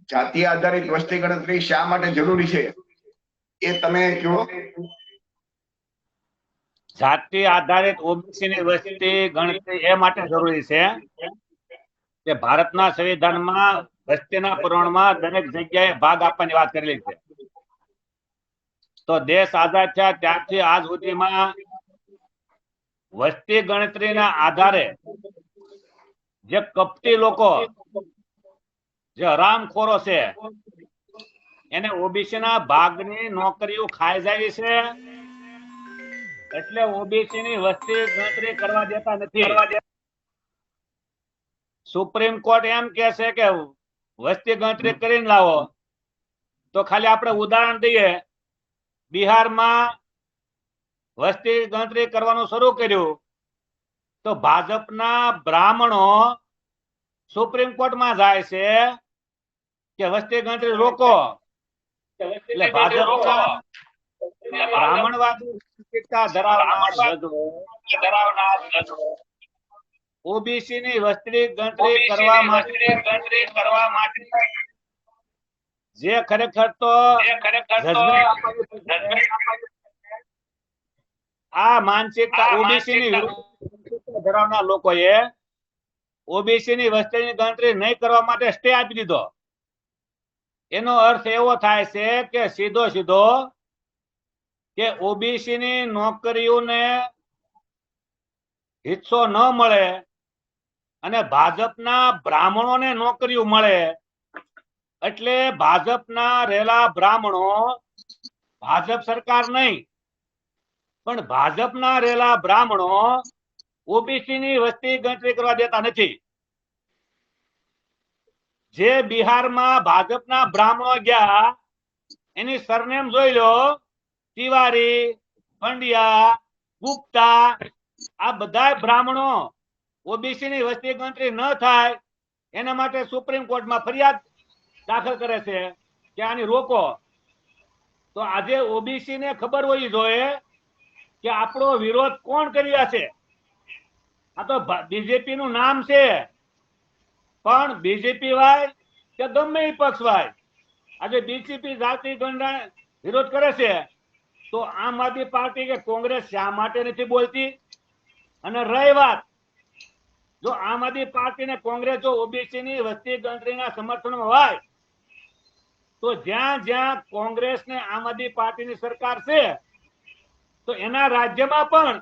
જાતિ આધારિત વસ્તી ગણતરી શા માટે જરૂરી છે એ તમે કહો. જાતિ આધારિત ઓબીસી ની વસ્તી ગણતરી એ માટે જરૂરી છે કે ભારતના સંવિધાનમાં વસ્તીના પ્રમાણમાં દરેક જગ્યાએ ભાગ આપવાની વાત કરેલી છે. તો દેશ આઝાદ થયા ત્યારથી આજ સુધીમાં વસ્તી ગણતરીના આધારે જે કપટી લોકો, જે હરામખોરો છે, એને ઓબીસી ના ભાગની નોકરીઓ ખાઈ જાય છે. એટલે ઓબીસી ની વસ્તી ગણતરી કરવા દેતા નથી. સુપ્રીમ કોર્ટ એમ કે છે કે વસ્તી ગણતરી કરીને લાવો. તો ખાલી આપણે ઉદાહરણ દઈએ, બિહારમાં વસ્તી ગણતરી કરવાનું શરૂ કર્યું તો ભાજપના બ્રાહ્મણો સુપ્રીમ કોર્ટમાં જાય છે કે વસ્તી ગણતરી રોકો. એટલે ભાજપના બ્રાહ્મણવાદી ધરાવનાર ઓબીસી ની વસ્તી ગણતરી કરવા માટે જે ખરેખર તો આ માનસિકતા ઓબીસી ની ધરાવનાર લોકોએ ઓબીસી ની વસ્તીની ગણતરી નહીં કરવા માટે સ્ટે આપી દીધો. એનો અર્થ એવો થાય છે કે સીધો સીધો કે ઓબીસી ની નોકરીઓને હિસ્સો ન મળે અને ભાજપના બ્રાહ્મણોને નોકરીઓ મળે. એટલે ભાજપના રહેલા બ્રાહ્મણો ભાજપ સરકાર નહીં પણ ભાજપના રહેલા બ્રાહ્મણો ઓબીસી ની વસ્તી ગણતરી કરવા દેતા નથી. જે બિહારમાં ભાજપના બ્રાહ્મણો ગયા એની સરનેમ જોઈ લો, તિવારી, પંડ્યા, ગુપ્તા, આ બધા બ્રાહ્મણો ઓબીસી ની વસ્તી ગણતરી ન થાય એના માટે સુપ્રીમ કોર્ટમાં ફરિયાદ દાખલ કરે છે કે આની રોકો. તો આજે ઓબીસી ને ખબર હોવી જોઈએ કે આપણો વિરોધ કોણ કરી રહ્યા છે. આ તો બીજેપી નું નામ છે, પણ બીજેપી વાય કે ગમે એ પક્ષ વાય આજે બીજેપી જાતિ ગણના વિરોધ કરે છે તો આમ આદમી પાર્ટી કે કોંગ્રેસ શા માટે નથી બોલતી? અને રહી વાત, જો આમ આદમી પાર્ટી ને કોંગ્રેસ જો ઓબીસી ની વસ્તી ગણતરીના સમર્થનમાં હોય તો જ્યાં જ્યાં કોંગ્રેસ ને આમ આદમી પાર્ટીની સરકાર છે તો એના રાજ્યમાં પણ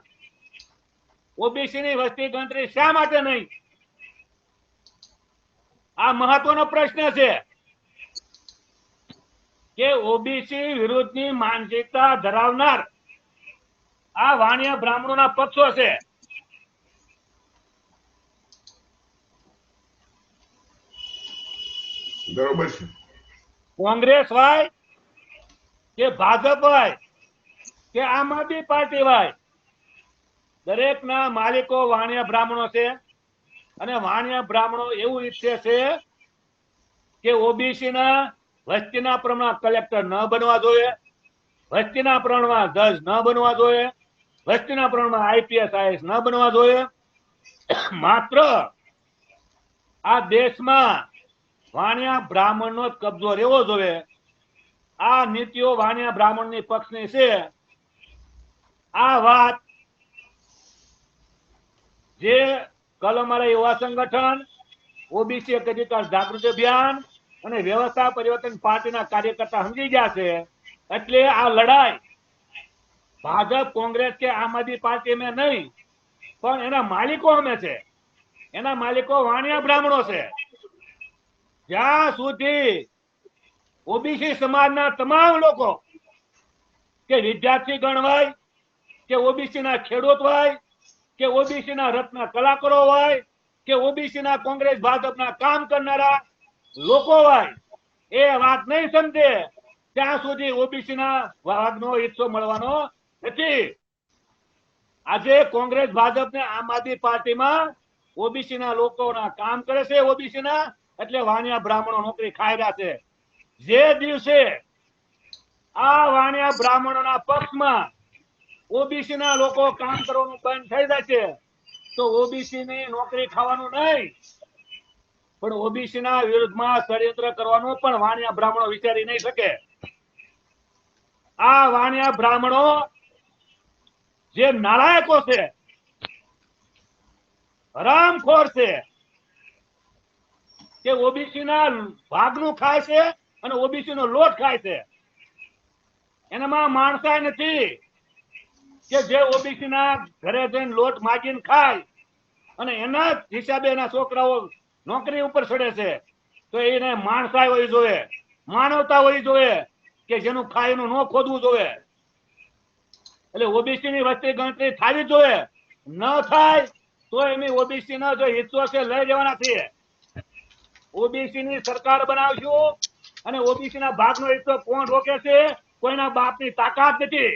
ઓબીસી ની વસ્તી ગણતરી શા માટે નહીં? આ મહત્વનો પ્રશ્ન છે કે ઓબીસી વિરુદ્ધની માનસિકતા ધરાવનાર આ વાણિયા બ્રાહ્મણોના પક્ષો છે. બરોબર છે. કોંગ્રેસ હોય કે ભાજપ હોય કે આમ આદમી પાર્ટી હોય, દરેક ના માલિકો વાણિયા બ્રાહ્મણો છે. અને વાણિયા બ્રાહ્મણો એવું ઈચ્છે છે કે ઓબીસી ના વસ્તીના પ્રમાણમાં કલેક્ટર ન બનવા જોઈએ, વસ્તીના પ્રમાણમાં જજ ન બનવા જોઈએ, વસ્તીના પ્રમાણમાં આઈપીએસ આઈએસ ન બનવા જોઈએ. માત્ર આ દેશમાં વાણિયા બ્રાહ્મણનો જ કબજો રહેવો જોઈએ. આ નીતિઓ વાણિયા બ્રાહ્મણની પક્ષની છે. આ વાત જે કલ અમારા યુવા સંગઠન, ઓબીસી અધિકાર જાગૃતિ અભિયાન અને વ્યવસ્થા પરિવર્તન પાર્ટીના કાર્યકર્તા સમજી ગયા છે. એટલે આ લડાઈ ભાજપ, કોંગ્રેસ કે આમ આદમી પાર્ટી મેં નહીં, પણ એના માલિકો અમે છે. એના માલિકો વાણિયા બ્રાહ્મણો છે. જ્યાં સુધી ઓબીસી સમાજના તમામ લોકો, કે વિદ્યાર્થી ગણ હોય કે ઓબીસી ના ખેડૂત હોય કે ઓબીસી ના રત્ન કલાકારો હોય કે ઓબીસી ના કોંગ્રેસ ભાજપના કામ કરનારા લોકો હોય, એ વાત નહીં સમજે ત્યાં સુધી ઓબીસી ના ભાગનો હિસ્સો મળવાનો નથી. આજે કોંગ્રેસ ભાજપ ને આમ આદમી પાર્ટીમાં ઓબીસી ના લોકોના કામ કરે છે ઓબીસી ના, એટલે વાણિયા બ્રાહ્મણો નોકરી ખાઈ રહ્યા છે. જે દિવસે આ વાણિયા બ્રાહ્મણોના પક્ષમાં ઓબીસી ના લોકો કામ કરવાનું બંધ થઈ જશે તો ઓબીસી ની નોકરી ખાવાનું નહીં, પણ ઓબીસી ના વિરુદ્ધમાં ષડયંત્ર કરવાનું પણ વાણિયા બ્રાહ્મણો વિચારી નહીં શકે. આ વાણિયા બ્રાહ્મણો જે નાલાયકો છે, હરામખોર છે, કે ઓબીસી ના ભાગનું ખાય છે અને ઓબીસી નો લોટ ખાય છે. એનામાં માણસાઈ નથી કે જે ઓબીસી ના ઘરે જઈને લોટ માગીને ખાય અને એના જ હિસાબે એના છોકરાઓ નોકરી ઉપર ચડે છે. તો એને માણસાઈ હોવી જોઈએ, માનવતા હોવી જોઈએ કે જેનું ખાય એનું ન ખોદવું જોઈએ. એટલે ઓબીસી ની વસ્તી ગણતરી થવી જોઈએ. ન થાય તો એની ઓબીસી ના જો હિસ્સો છે લઈ લેવાના છે. ઓબીસી ની સરકાર બનાવશું અને ઓબીસી ના ભાગનો હિસ્સો કોણ રોકે છે? કોઈના બાપની તાકાત નથી.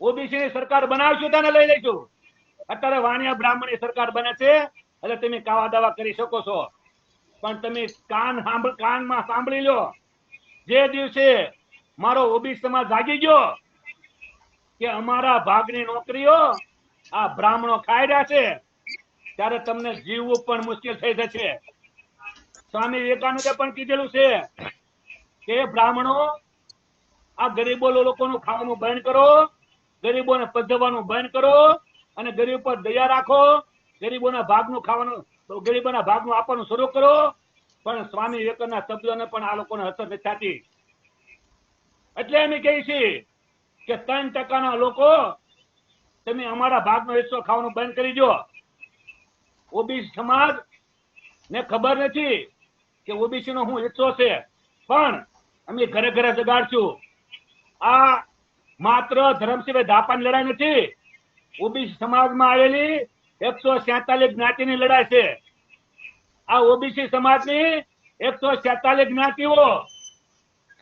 ઓબીસી ની સરકાર બનાવશું તેને લઈ લઈશું. અત્યારે વાણિયા બ્રાહ્મણની સરકાર બને છે એટલે તમે કાવા દાવા કરી શકો છો, પણ તમે કાનમાં સાંભળી લો. જે દિવસે મારો ઓબીસી સમાજ જાગી ગયો કે અમારા ભાગની નોકરીઓ આ બ્રાહ્મણો ખાઈ રહ્યા છે, ત્યારે તમને જીવવું પણ મુશ્કેલ થઈ જશે. સ્વામી વિવેકાનંદે પણ કીધેલું છે કે બ્રાહ્મણો આ ગરીબો લોકોનું ખાવાનું બંધ કરો, ગરીબોને પધવાનું બંધ કરો અને ગરીબ પર દયા રાખો. ગરીબોના ભાગનું ખાવાનું, ગરીબોના ભાગનું આપવાનું શરૂ કરો. પણ સ્વામી વિવેકાનંદના શબ્દોને પણ આ લોકોને અસર નથી થતી. એટલે અમે કહીએ છીએ કે 3% લોકો તમે અમારા ભાગનો હિસ્સો ખાવાનું બંધ કરી દો. ઓબીસી સમાજ ને ખબર નથી કે ઓબીસી નો શું હિસ્સો છે, પણ અમે ઘરે ઘરે જગાડશું. આ માત્ર ધરમસિંહભાઈ ધાપાની લડાઈ નથી, ઓબીસી સમાજમાં આવેલી 147 જ્ઞાતિની લડાઈ છે. આ ઓબીસી સમાજની 147 જ્ઞાતિઓ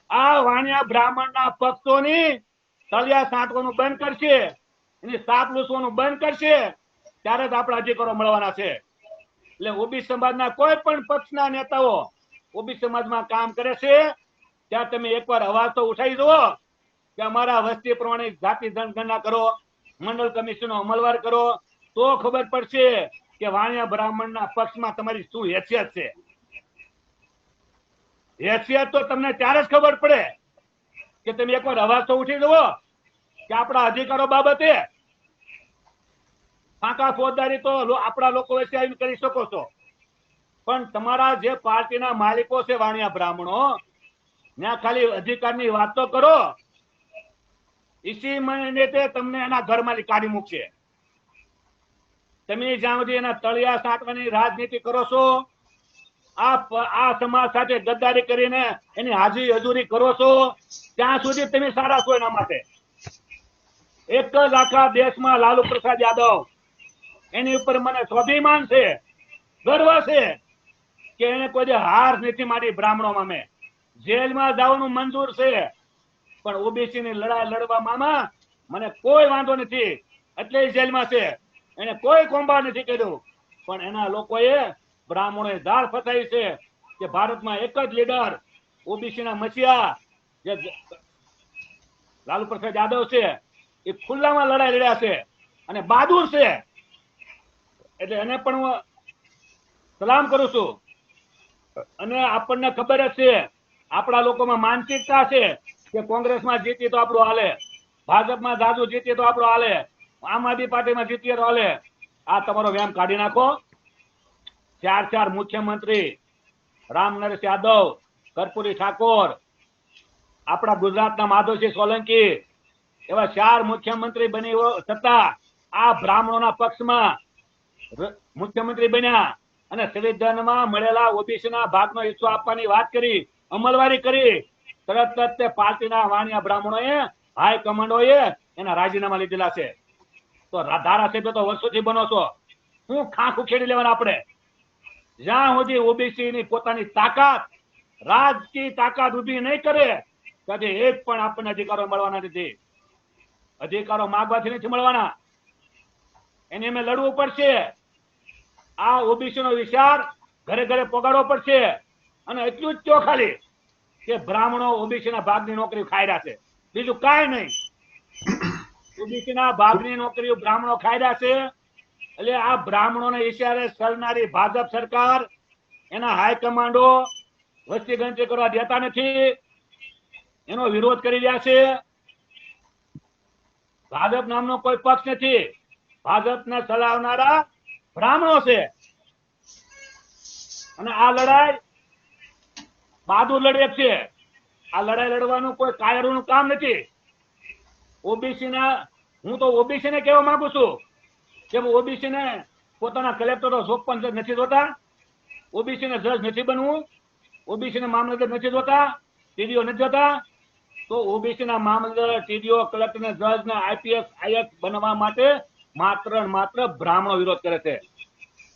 આ વાણિયા બ્રાહ્મણના પક્ષોની તળિયા સાંટવાનું બંધ કરશે, એની સાપ લૂસવાનું બંધ કરશે, ત્યારે જ આપણા અધિકારો મળવાના છે. એટલે ઓબીસી સમાજના કોઈ પણ પક્ષના નેતાઓ ઓબીસી સમાજમાં કામ કરે છે ત્યાં તમે એકવાર અવાજ તો ઉઠાવી દો કે અમારા વસ્તી પ્રમાણે જાતિ જનગણના કરો, મંડળ કમિશનનો અમલવાર કરો, તો ખબર પડશે કે વાણિયા બ્રાહ્મણના પક્ષમાં તમારી શું હેસિયત છે. હેસિયત તો તમને ત્યારે જ ખબર પડે કે તમે એકવાર અવાજ તો ઉઠી દો કે આપણા અધિકારો બાબતે ફાંકા ફોજદારી તો આપણા લોકો વચ્ચે આવીને કરી શકો છો, પણ તમારા જે પાર્ટીના માલિકો છે વાણિયા બ્રાહ્મણો, ત્યાં ખાલી અધિકારની વાત તો કરો. ઇસી મિનિટે તમને એના ઘરમાંથી કાઢી મૂકશે. તમે જ્યાં સુધી એના તળિયા સાંટવાની રાજનીતિ કરો છો, આ સમાજ સાથે ગદ્દારી કરીને એની હાજરી હજુરી કરો છો, ત્યાં સુધી તમે સારા છો. એના માટે એક જ આખા દેશમાં લાલુ પ્રસાદ યાદવ, એની ઉપર મને સ્વાભિમાન છે, ગર્વ છે કે એને કોઈ હાર નથી મારી. બ્રાહ્મણોમાં મેં જેલમાં જવાનું મંજૂર છે, પણ ઓબીસી ની લડાઈ લડવામાં મને કોઈ વાંધો નથી, એટલે જેલમાં છે. એને કોઈ કૌભાંડ નથી કર્યું, પણ એના લોકોએ બ્રાહ્મણોએ ધાર ફસાવી છે કે ભારતમાં એક જ લીડર ઓબીસી ના મસીહા જે લાલુ પ્રસાદ યાદવ છે, એ ખુલ્લામાં લડાઈ લડ્યા છે અને બહાદુર છે. એટલે એને પણ હું સલામ કરું છું. અને આપણને ખબર જ છે આપણા લોકોમાં માનસિકતા છે કે કોંગ્રેસમાં જીતીએ તો આપણું હાલે, ભાજપમાં જાજુ જીતીએ તો આપણું હાલે, આમ આદમી પાર્ટીમાં જીતીએ તો હાલે. આ તમારો વ્યામ કાઢી નાખો. 4 મુખ્યમંત્રી, રામ નરેશ યાદવ, કર્પૂરી ઠાકોર, આપણા ગુજરાતના માધવસિંહ સોલંકી, એવા 4 મુખ્યમંત્રી બની છતાં આ બ્રાહ્મણોના પક્ષમાં મુખ્યમંત્રી બન્યા અને સંવિધાનમાં મળેલા ઓબીસીના ભાગનો હિસ્સો આપવાની વાત કરી, અમલવારી કરી. તરત જ તે પાર્ટીના વાણિયા બ્રાહ્મણોએ, હાઈકમાન્ડોએ એના રાજીનામા લીધેલા છે. તો ધારાસભ્ય તો વર્ષોથી બનો છો, હું ખાંખ ઉખેડી લેવાના આપણે. જ્યાં સુધી ઓબીસી ની પોતાની તાકાત, રાજકીય તાકાત ઉભી નહીં કરે ત્યાંથી એક પણ આપણને અધિકારો મળવાના નથી. અધિકારો માંગવાથી નથી મળવાના, એને અમે લડવું પડશે. આ ઓબીસી નો વિચાર ઘરે ઘરે પગાડવો પડશે. અને એટલું જ ખાલી કે બ્રાહ્મણો ઓબીસી ના ભાગની નોકરી ખાઈ રહ્યા છે, બીજું કાંઈ નહીં. ઓબીસી ના ભાગની નોકરીઓ બ્રાહ્મણો ખાઈ રહ્યા છે. એટલે આ બ્રાહ્મણોને ઈશારે ચલનારી ભાજપ સરકાર એના હાઈકમાન્ડો વસ્તી ગણતરી કરવા દેતા નથી, એનો વિરોધ કરી રહ્યા છે. ભાજપ નામનો કોઈ પક્ષ નથી, ભાજપને ચલાવનારા બ્રાહ્મણો છે. અને આ લડાઈ બહાદુર લડે છે. આ લડાઈ લડવાનું કોઈ કાયરોનું કામ નથી. ઓબીસી ના હું તો ઓબીસી ને કહેવા માંગુ છું કે ઓબીસી ને પોતાના કલેક્ટરો સરપંચ નથી જોતા, ઓબીસી ને જજ નથી બનવું, ઓબીસી ને મામલતદાર નથી જોતા, ટીડીઓ નથી જોતા. તો ઓબીસી ના મામલતદાર, ટીડીઓ, કલેક્ટર ને જજ ને આઈપીએસ આઈએસ બનવા માટે માત્ર ને માત્ર બ્રાહ્મણો વિરોધ કરે છે,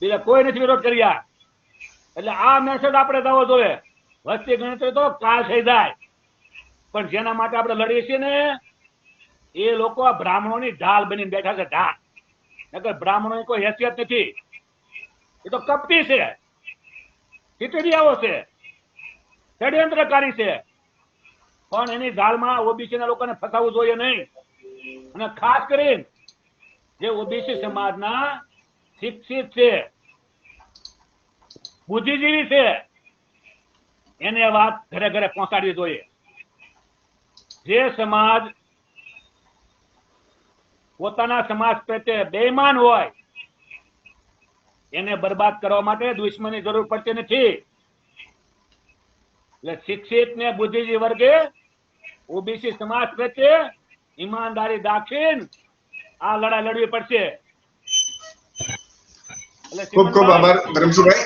બીજા કોઈ નથી વિરોધ કર્યા. એટલે આ મેસેજ આપણે દેવો જોઈએ. વસ્તી ગણતરી તો કાલ થઈ જાય, પણ જેના માટે આપણે લડીએ છીએ ને એ લોકો આ બ્રાહ્મણોની ઢાલ બનીને બેઠા છે. ઢાલ નકર બ્રાહ્મણોની કોઈ હેસિયત નથી. એ તો કપટી છે, ચીતડિયાઓ છે, ષડયંત્રકારી છે. પણ એની ઢાલમાં ઓબીસી ના લોકોને ફસાવવું જોઈએ નહીં. અને ખાસ કરીને જે ઓબીસી સમાજના શિક્ષિત છે, બુદ્ધિજીવી છે, એને વાત ઘરે ઘરે પહોંચાડવી જોઈએ. જે સમાજ પોતાના સમાજ પ્રત્યે બેઈમાન હોય એને બરબાદ કરવા માટે દુશ્મની જરૂર પડતી નથી. એટલે શિક્ષિત ને બુદ્ધિજીવી વર્ગે ઓબીસી સમાજ પ્રત્યે ઈમાનદારી દાખવીને આ લડાઈ લડવી પડશે. ખૂબ ખૂબ આભાર ધરમસિંહભાઈ.